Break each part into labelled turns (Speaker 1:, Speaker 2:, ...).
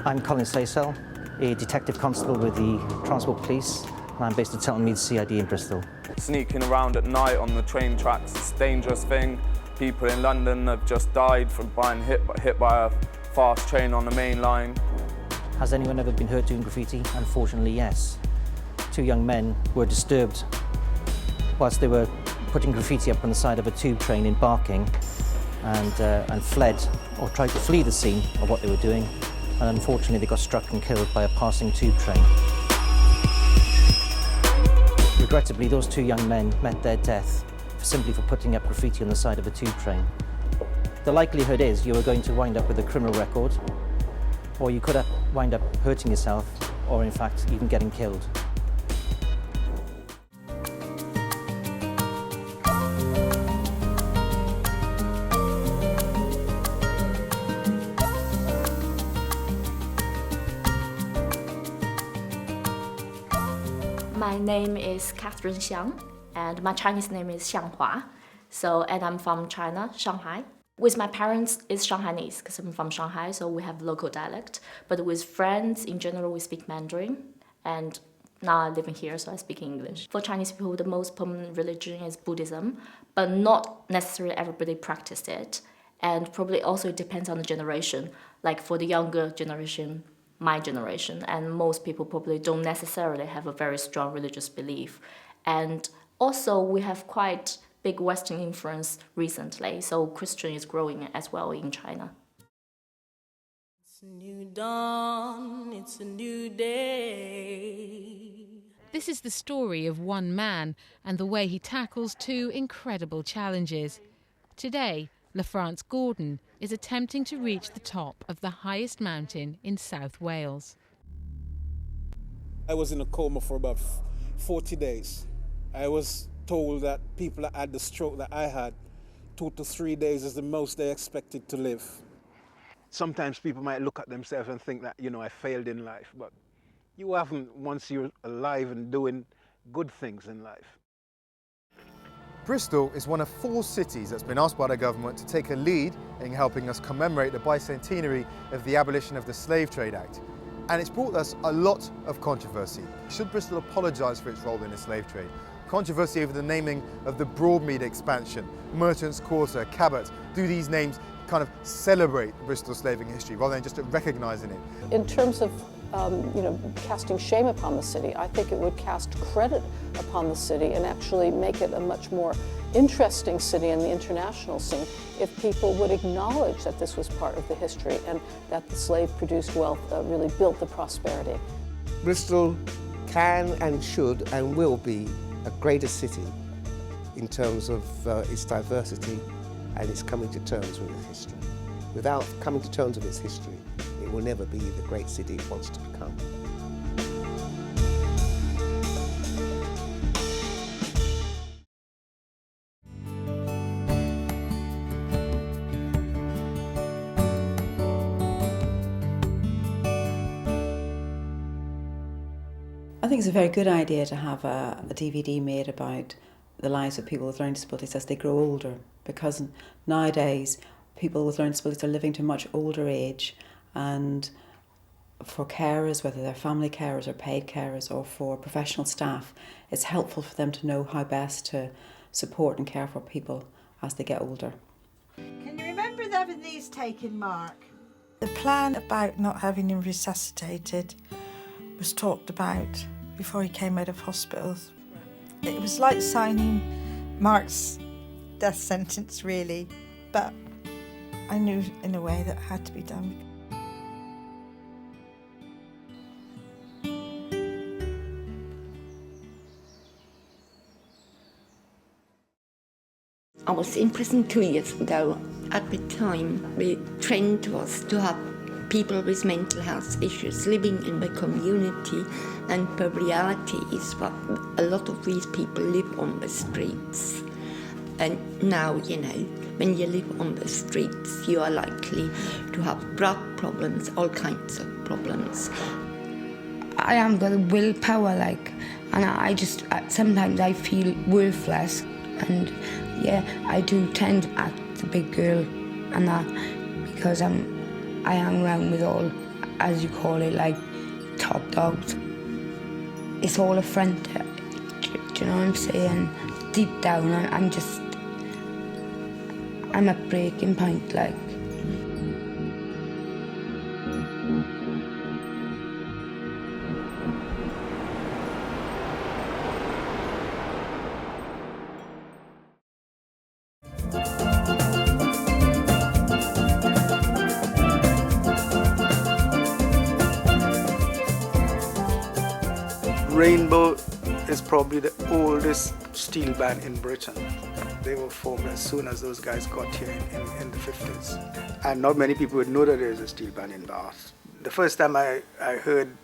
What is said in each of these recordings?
Speaker 1: I'm Colin Slaysell, a detective constable with the Transport Police, and I'm based at Telton Meads CID in Bristol.
Speaker 2: Sneaking around at night on the train tracks is a dangerous thing. People in London have just died from being hit by a fast train on the main line.
Speaker 1: Has anyone ever been hurt doing graffiti? Unfortunately, yes. Two young men were disturbed whilst they were putting graffiti up on the side of a tube train in Barking and fled or tried to flee the scene of what they were doing. And unfortunately, they got struck and killed by a passing tube train. Regrettably, those two young men met their death simply for putting up graffiti on the side of a tube train. The likelihood is you are going to wind up with a criminal record, or you could wind up hurting yourself, or in fact, even getting killed.
Speaker 3: My name is Catherine Xiang, and my Chinese name is Xianghua. And I'm from China, Shanghai. With my parents, it's Shanghainese, because I'm from Shanghai, so we have local dialect. But with friends, in general, we speak Mandarin. And now I'm living here, so I speak English. For Chinese people, the most prominent religion is Buddhism, but not necessarily everybody practices it. And probably also it depends on the generation. Like for the younger generation, my generation, and most people probably don't necessarily have a very strong religious belief. And also we have quite big Western influence recently, so Christian is growing as well in China.
Speaker 4: It's a new dawn, it's a new day.
Speaker 5: This is the story of one man and the way he tackles two incredible challenges. Today, LaFrance Gordon is attempting to reach the top of the highest mountain in South Wales.
Speaker 6: I was in a coma for about 40 days. I was told that people that had the stroke that I had, 2 to 3 days is the most they expected to live. Sometimes people might look at themselves and think that, I failed in life, but you haven't once you're alive and doing good things in life.
Speaker 7: Bristol is one of 4 cities that's been asked by the government to take a lead in helping us commemorate the bicentenary of the abolition of the Slave Trade Act. And it's brought us a lot of controversy. Should Bristol apologise for its role in the slave trade? Controversy over the naming of the Broadmead expansion, Merchants Quarter, Cabot. Do these names kind of celebrate Bristol's slaving history rather than just recognising it?
Speaker 8: In terms of casting shame upon the city, I think it would cast credit upon the city and actually make it a much more interesting city in the international scene if people would acknowledge that this was part of the history and that the slave-produced wealth really built the prosperity.
Speaker 9: Bristol can and should and will be a greater city in terms of its diversity and its coming to terms with its history. Without coming to terms with its history, it will never be the great city it wants to become.
Speaker 10: I think it's a very good idea to have a DVD made about the lives of people with learning disabilities as they grow older, because nowadays people with learning disabilities are living to a much older age, and for carers, whether they're family carers or paid carers or for professional staff, it's helpful for them to know how best to support and care for people as they get older.
Speaker 11: Can you remember having these taken, Mark?
Speaker 12: The plan about not having him resuscitated was talked about before he came out of hospital. It was like signing Mark's death sentence, really, but I knew in a way that had to be done.
Speaker 13: I was in prison 2 years ago. At the time, the trend was to have people with mental health issues living in the community, and the reality is that a lot of these people live on the streets. And now, when you live on the streets, you are likely to have drug problems, all kinds of problems.
Speaker 14: I haven't got a willpower, and I just, sometimes I feel worthless, and I do tend to act a big girl and that, because I hang around with all as you call it, like top dogs. It's all a front. Do you know what I'm saying? Deep down, I'm at breaking point, like.
Speaker 15: Rainbow is probably the oldest steel band in Britain. They were formed as soon as those guys got here in the 50s. And not many people would know that there's a steel band in Bath. The first time I heard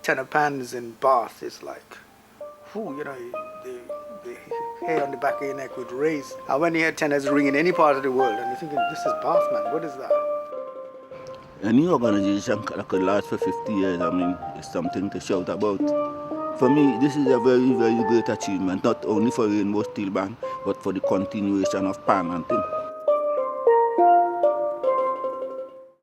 Speaker 15: tenor pans in Bath, it's like, whew, you know, the hair on the back of your neck would raise. And when you hear tenors ring in any part of the world, and you're thinking, this is Bath, man, what is that?
Speaker 16: Any organization that could last for 50 years, I mean, it's something to shout about. For me, this is a very, very great achievement, not only for Rainbow Steel Band, but for the continuation of Pan and things.